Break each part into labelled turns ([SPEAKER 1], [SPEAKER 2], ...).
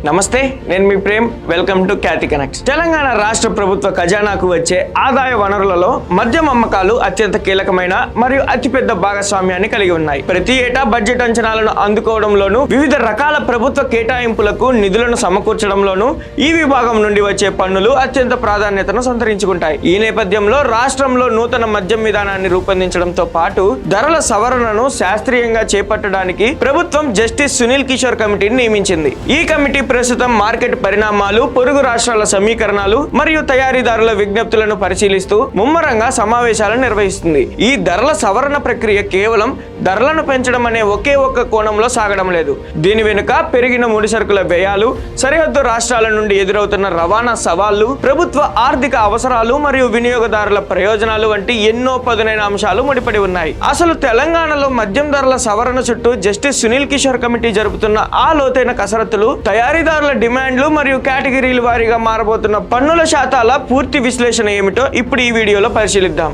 [SPEAKER 1] నమస్తే, నేను మీ Prem. Welcome to Khyati connects. Telangana రాష్ట్ర ప్రభుత్వ ఖజానాకు వచ్చే ఆదాయ వనరులలో మద్యం అమ్మకాలు అత్యంత కీలకమైన మరియు అతిపెద్ద భాగస్వామ్యాన్ని కలిగి ఉన్నాయి. ప్రతి ఏటా బడ్జెట్ అంచనాలను అందుకోవడంలోనూ వివిధ రకాల ప్రభుత్వ కేటాయింపులకు నిధులను సమకూర్చడంలోనూ ఈ విభాగం నుండి వచ్చే పన్నులు అత్యంత ప్రాధాన్యతను సంతరించుకుంటాయి. ఈ నేపథ్యంలో రాష్ట్రంలో నూతన మద్యం విధానాన్ని రూపొందించడంతో పాటు ధరల సవరణను శాస్త్రీయంగా చేపట్టడానికి ప్రభుత్వం జస్టిస్ సునీల్ కిషోర్ కమిటీని నియమించింది. ఈ కమిటీ ప్రస్తుతం మార్కెట్ పరిణామాలు, పొరుగు రాష్ట్రాల సమీకరణాలు మరియు తయారీదారుల విజ్ఞప్తులను పరిశీలిస్తూ ముమ్మరంగా సమావేశాలను నిర్వహిస్తుంది. ఈ ధరల సవరణ ప్రక్రియ కేవలం ధరలను పెంచడం అనే ఒకే ఒక్క కోణంలో సాగడం లేదు. దీని వెనుక పెరిగిన ముడిసరుకుల వ్యయాలు, సరిహద్దు రాష్ట్రాల నుండి ఎదురవుతున్న రవాణా సవాళ్లు, ప్రభుత్వ ఆర్థిక అవసరాలు మరియు వినియోగదారుల ప్రయోజనాలు వంటి ఎన్నో పదునైన అంశాలు ముడిపడి ఉన్నాయి. అసలు తెలంగాణలో మద్యం ధరల సవరణ చుట్టూ జస్టిస్ సునీల్ కిషోర్ కమిటీ జరుపుతున్న ఆ లోతైన కసరత్తులు, తయారీదారుల డిమాండ్లు మరియు కేటగిరీల వారీగా మారబోతున్న పన్నుల శాతాల పూర్తి విశ్లేషణ ఏమిటో ఇప్పుడు ఈ వీడియోలో పరిశీలిద్దాం.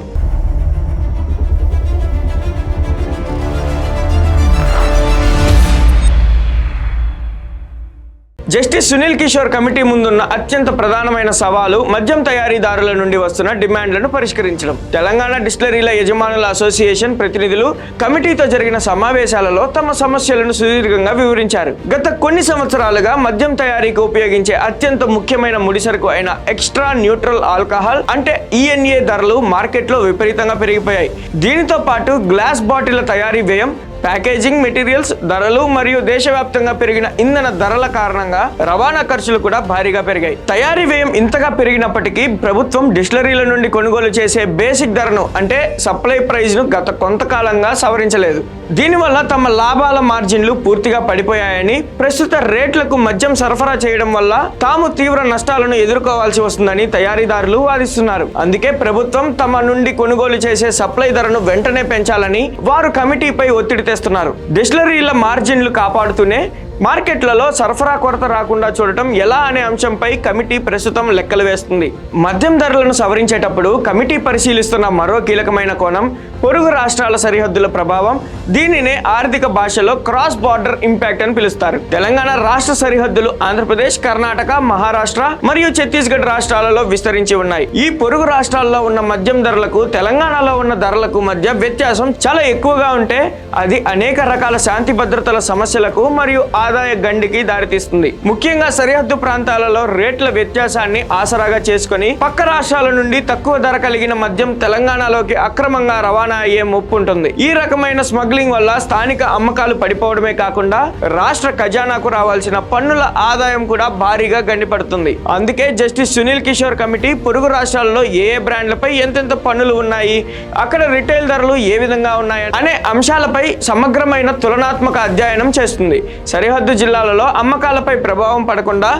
[SPEAKER 1] జస్టిస్ సునీల్ కిషోర్ కమిటీ ముందున్న అత్యంత ప్రధానమైన సవాలు మద్యం తయారీదారుల నుండి వస్తున్న డిమాండ్లను పరిష్కరించడం. తెలంగాణ డిస్టిలరీల యజమానుల అసోసియేషన్ ప్రతినిధులు కమిటీతో జరిగిన సమావేశాలలో తమ సమస్యలను సుదీర్ఘంగా వివరించారు. గత కొన్ని సంవత్సరాలుగా మద్యం తయారీకి ఉపయోగించే అత్యంత ముఖ్యమైన ముడిసరుకు అయిన ఎక్స్ట్రా న్యూట్రల్ ఆల్కహాల్ అంటే ENA ధరలు మార్కెట్లో విపరీతంగా పెరిగిపోయాయి. దీనితో పాటు గ్లాస్ బాటిళ్ల తయారీ వ్యయం, ప్యాకేజింగ్ మెటీరియల్స్ ధరలు మరియు దేశవ్యాప్తంగా పెరిగిన ఇంధన ధరల కారణంగా రవాణా ఖర్చులు కూడా భారీగా పెరిగాయి. తయారీ వ్యయం ఇంతగా పెరిగినప్పటికీ ప్రభుత్వం డిస్టిలరీల నుండి కొనుగోలు చేసే బేసిక్ ధరను అంటే సప్లై ప్రైస్ ను గత కొంతకాలంగా సవరించలేదు. దీనివల్ల తమ లాభాల మార్జిన్లు పూర్తిగా పడిపోయాయని, ప్రస్తుత రేట్లకు మద్యం సరఫరా చేయడం వల్ల తాము తీవ్ర నష్టాలను ఎదుర్కోవాల్సి వస్తుందని తయారీదారులు వాదిస్తున్నారు. అందుకే ప్రభుత్వం తమ నుండి కొనుగోలు చేసే సప్లై ధరను వెంటనే పెంచాలని వారు కమిటీపై ఒత్తిడి తెస్తున్నారు. డిస్టిలరీల మార్జిన్లు కాపాడుతూనే మార్కెట్లలో సరఫరా కొరత రాకుండా చూడటం ఎలా అనే అంశంపై కమిటీ ప్రస్తుతం లెక్కలు వేస్తుంది. మద్యం ధరలను సవరించేటప్పుడు కమిటీ పరిశీలిస్తున్న మరో కీలకమైన కోణం పొరుగు రాష్ట్రాల సరిహద్దుల ప్రభావం. దీనినే ఆర్థిక భాషలో క్రాస్ బార్డర్ ఇంపాక్ట్ అని పిలుస్తారు. తెలంగాణ రాష్ట్ర సరిహద్దులు ఆంధ్రప్రదేశ్, కర్ణాటక, మహారాష్ట్ర మరియు ఛత్తీస్గఢ్ రాష్ట్రాలలో విస్తరించి ఉన్నాయి. ఈ పొరుగు రాష్ట్రాల్లో ఉన్న మద్యం ధరలకు తెలంగాణలో ఉన్న ధరలకు మధ్య వ్యత్యాసం చాలా ఎక్కువగా ఉంటే అది అనేక రకాల శాంతి భద్రతల సమస్యలకు మరియు ఆదాయ గండికి దారితీస్తుంది. ముఖ్యంగా సరిహద్దు ప్రాంతాలలో రేట్ల వ్యత్యాసాన్ని ఆసరాగా చేసుకుని పక్క రాష్ట్రాల నుండి తక్కువ ధర కలిగిన మద్యం తెలంగాణలోకి అక్రమంగా రవాణా అయ్యే ముప్పు ఉంటుంది. ఈ రకమైన స్మగ్లింగ్ వల్ల స్థానిక అమ్మకాలు పడిపోవడమే కాకుండా రాష్ట్ర ఖజానాకు రావాల్సిన పన్నుల ఆదాయం కూడా భారీగా గండిపడుతుంది. అందుకే జస్టిస్ సునీల్ కిషోర్ కమిటీ పొరుగు రాష్ట్రాల్లో ఏ బ్రాండ్లపై ఎంతెంత పన్నులు ఉన్నాయి, అక్కడ రిటైల్ ధరలు ఏ విధంగా ఉన్నాయి అనే అంశాలపై సమగ్రమైన తులనాత్మక అధ్యయనం చేస్తుంది. సరిహద్దు జిల్లాలలో అమ్మకాలపై ప్రభావం పడకుండా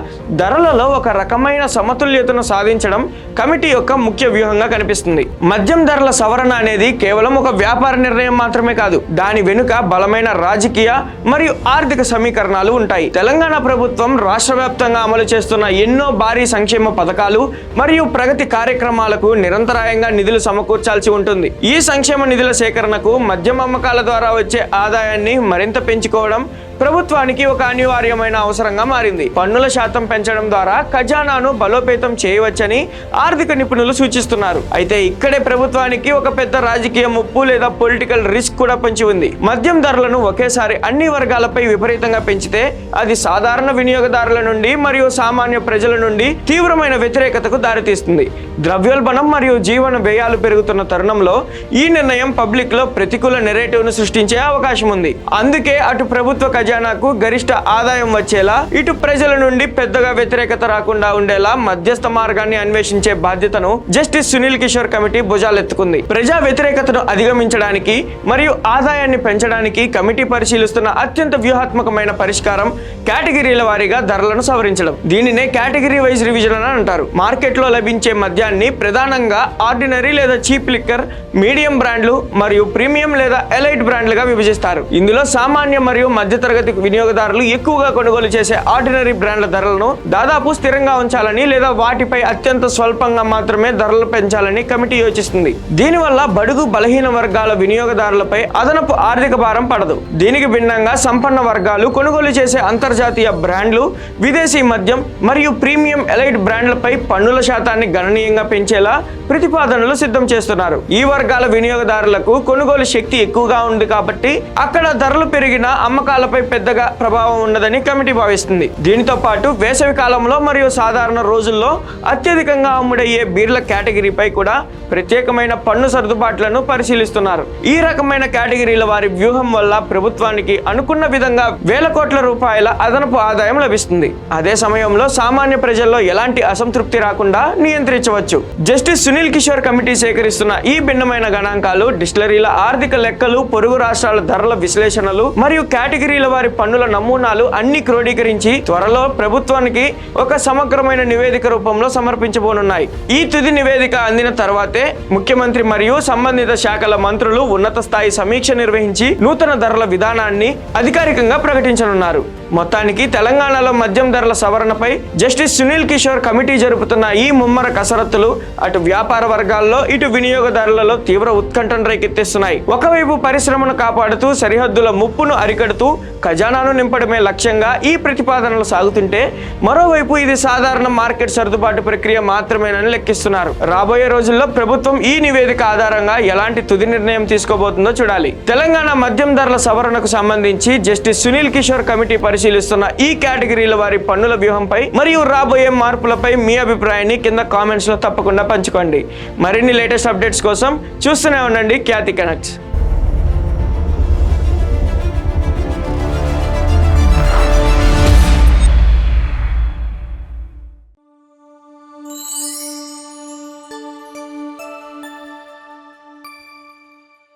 [SPEAKER 1] ధరలలో ఒక రకమైన సమతుల్యతను సాధించడం కమిటీ యొక్క ముఖ్య వ్యూహంగా కనిపిస్తుంది. మద్యం ధరల సవరణ అనేది కేవలం ఒక వ్యాపార నిర్ణయం మాత్రమే కాదు, దాని వెనుక బలమైన రాజకీయ మరియు ఆర్థిక సమీకరణాలు ఉంటాయి. తెలంగాణ ప్రభుత్వం రాష్ట్ర వ్యాప్తంగా అమలు చేస్తున్న ఎన్నో భారీ సంక్షేమ పథకాలు మరియు ప్రగతి కార్యక్రమాలకు నిరంతరాయంగా నిధులు సమకూర్చాల్సి ఉంటుంది. ఈ సంక్షేమ నిధుల సేకరణకు మద్యం అమ్మకాల ద్వారా వచ్చే ఆదాయాన్ని మరింత పెంచుకోవడం ప్రభుత్వానికి ఒక అనివార్యమైన అవసరంగా మారింది. పన్నుల శాతం పెంచడం ద్వారా ఖజానాను బలోపేతం చేయవచ్చని ఆర్థిక నిపుణులు సూచిస్తున్నారు. అయితే ఇక్కడే ప్రభుత్వానికి ఒక పెద్ద రాజకీయ ముప్పు లేదా పొలిటికల్ రిస్క్ కూడా పొంచి ఉంది. మద్యం ధరలను ఒకేసారి అన్ని వర్గాలపై విపరీతంగా పెంచితే అది సాధారణ వినియోగదారుల నుండి మరియు సామాన్య ప్రజల నుండి తీవ్రమైన వ్యతిరేకతకు దారితీస్తుంది. ద్రవ్యోల్బణం మరియు జీవన వ్యయాలు పెరుగుతున్న తరుణంలో ఈ నిర్ణయం పబ్లిక్ లో ప్రతికూల నెరేటివ్ ను సృష్టించే అవకాశం ఉంది. అందుకే అటు ప్రభుత్వ ఖజానాకు గరిష్ట ఆదాయం వచ్చేలా, ఇటు ప్రజల నుండి పెద్దగా వ్యతిరేకత రాకుండా ఉండేలా మధ్యస్థ మార్గాన్ని అన్వేషించే బాధ్యతను జస్టిస్ సునీల్ కిషోర్ కమిటీ భుజాలెత్తుకుంది. ప్రజా వ్యతిరేకతను అధిగమించడానికి మరియు ఆదాయాన్ని పెంచడానికి కమిటీ పరిశీలిస్తున్న అత్యంత వ్యూహాత్మకమైన పరిష్కారం కేటగిరీల వారీగా ధరలను సవరించడం. దీనినే కేటగిరీ వైజ్ రివిజన్ అని అంటారు. మార్కెట్లో లభించే మద్యాన్ని ప్రధానంగా ఆర్డినరీ లేదా చీప్ లిక్కర్, మీడియం బ్రాండ్లు మరియు ప్రీమియం లేదా ఎలైట్ బ్రాండ్లుగా విభజిస్తారు. ఇందులో సామాన్య మరియు మధ్యతరగతి మధ్యతరగతి వినియోగదారులు ఎక్కువగా కొనుగోలు చేసే ఆర్డినరీ బ్రాండ్ల ధరలను దాదాపు స్థిరంగా ఉంచాలని లేదా వాటిపై అత్యంత స్వల్పంగా మాత్రమే ధరలు పెంచాలని కమిటీ యోచిస్తుంది. దీనివల్ల బడుగు బలహీన వర్గాల వినియోగదారులపై అదనపు ఆర్థిక భారం పడదు. దీనికి భిన్నంగా సంపన్న వర్గాలు కొనుగోలు చేసే అంతర్జాతీయ బ్రాండ్లు, విదేశీ మద్యం మరియు ప్రీమియం ఎలైట్ బ్రాండ్లపై పన్నుల శాతాన్ని గణనీయంగా పెంచేలా ప్రతిపాదనలు సిద్ధం చేస్తున్నారు. ఈ వర్గాల వినియోగదారులకు కొనుగోలు శక్తి ఎక్కువగా ఉంది కాబట్టి అక్కడ ధరలు పెరిగిన అమ్మకాలపై పెద్దగా ప్రభావం ఉండదని కమిటీ భావిస్తుంది. దీనితో పాటు వేసవి కాలంలో మరియు సాధారణ రోజుల్లో అత్యధికంగా అమ్ముడయ్యే బీర్ల కేటగిరీపై కూడా ప్రత్యేకమైన పన్ను సర్దుబాట్లను పరిశీలిస్తున్నారు. ఈ రకమైన కేటగిరీల వారి వ్యూహం వల్ల ప్రభుత్వానికి అనుకున్న విధంగా వేల కోట్ల రూపాయల అదనపు ఆదాయం లభిస్తుంది. అదే సమయంలో సామాన్య ప్రజల్లో ఎలాంటి అసంతృప్తి రాకుండా నియంత్రించవచ్చు. జస్టిస్ సునీల్ కిషోర్ కమిటీ సేకరిస్తున్న ఈ భిన్నమైన గణాంకాలు, డిస్టిలరీల ఆర్థిక లెక్కలు, పొరుగు రాష్ట్రాల ధరల విశ్లేషణలు మరియు కేటగిరీల వారి పన్నుల నమూనాలు అన్ని క్రోడీకరించి త్వరలో ప్రభుత్వానికి ఒక సమగ్రమైన నివేదిక రూపంలో సమర్పించబోనున్నాయి. ఈ తుది నివేదిక అందిన తర్వాతే ముఖ్యమంత్రి మరియు సంబంధిత శాఖల మంత్రులు ఉన్నత స్థాయి సమీక్ష నిర్వహించి నూతన ధరల విధానాన్ని అధికారికంగా ప్రకటించనున్నారు. మొత్తానికి తెలంగాణలో మద్యం ధరల సవరణపై జస్టిస్ సునీల్ కిషోర్ కమిటీ జరుపుతున్న ఈ ముమ్మర కసరత్తులు అటు వ్యాపార వర్గాల్లో ఇటు వినియోగదారులలో తీవ్ర ఉత్కంఠను రేకెత్తిస్తున్నాయి. ఒకవైపు పరిశ్రమను కాపాడుతూ సరిహద్దుల ముప్పును అరికడుతూ ఖజానాను నింపడమే లక్ష్యంగా ఈ ప్రతిపాదనలు సాగుతుంటే, మరోవైపు ఇది సాధారణ మార్కెట్ సర్దుబాటు ప్రక్రియ మాత్రమేనని లెక్కిస్తున్నారు. రాబోయే రోజుల్లో ప్రభుత్వం ఈ నివేదిక ఆధారంగా ఎలాంటి తుది నిర్ణయం తీసుకోబోతుందో చూడాలి. తెలంగాణ మద్యం ధరల సవరణకు సంబంధించి జస్టిస్ సునీల్ కిషోర్ కమిటీ పరిశీలిస్తున్న ఈ కేటగిరీల వారి పన్నుల వ్యూహంపై మరియు రాబోయే మార్పులపై మీ అభిప్రాయాన్ని కింద కామెంట్స్ లో తప్పకుండా పంచుకోండి. మరిన్ని లేటెస్ట్ అప్డేట్స్ కోసం చూస్తూనే ఉండండి ఖ్యాతి కనెక్ట్స్.